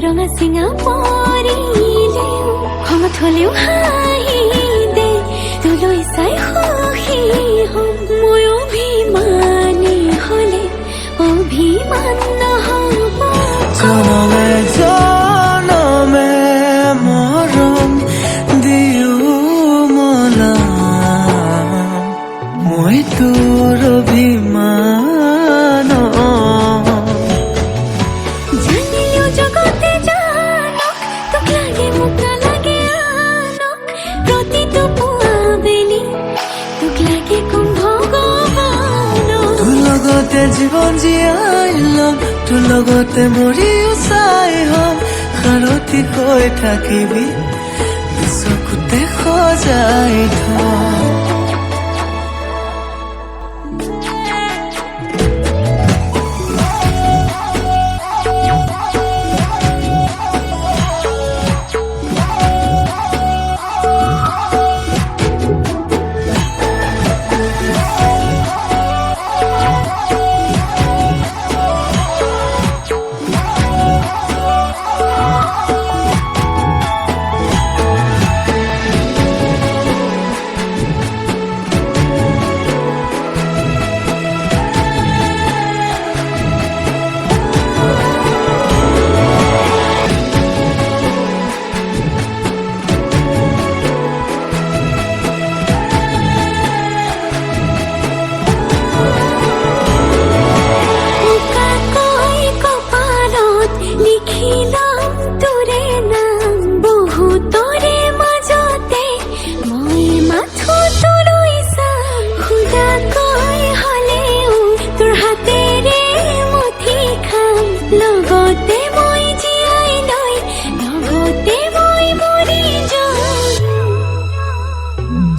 ৰঙা চিঙা পৰিলে খঙত হলেও হাঁহি দে তোলৈ চাই সুখী হম মই অভিমানী হলে অভিমান নহব জনমে জনমে মৰম দিও মলাম মই তোৰ অভিমান জানিলেও জগতে জানক তোক লাগে মোক নালাগে আনক প্ৰতিটো পুৱা বেলি তোক লাগে কোন ভগৱানক তোৰ লগতে জীৱন জীয়াই ল'ম তোৰ লগতে মৰিও চাই হ'ম সাৰথি হৈ থাকিবি চকুতে সজাই থম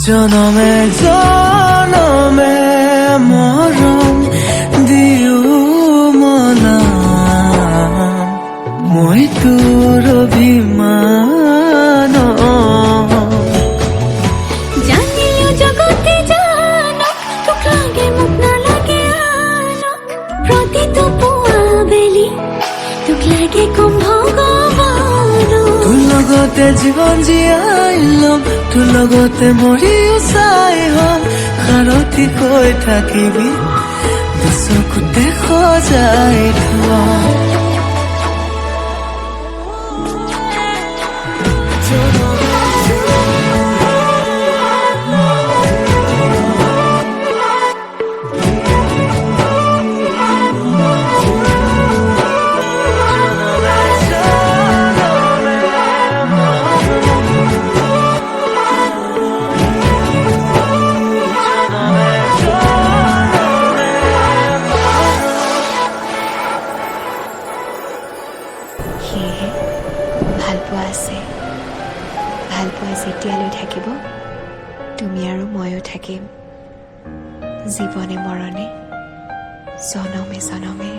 জনমে জনমে মৰম দিও মলাম মই তোৰ অভিমান জানিলেও জগতে জানক তোক লাগে মোক নালাগে আনক প্ৰতিটো পুৱা বেলি তোক লাগে কোন ভগৱানক তোৰ লগতে জীৱন জীয়াই ল'ম তোৰ লগতে মৰিও চাই হ'ম সাৰথি হৈ থাকিবি চকুতে সজাই থম যেতিয়ালৈ থাকিব তুমি আৰু ময়ো থাকিম জীৱনে মৰণে জনমে জনমে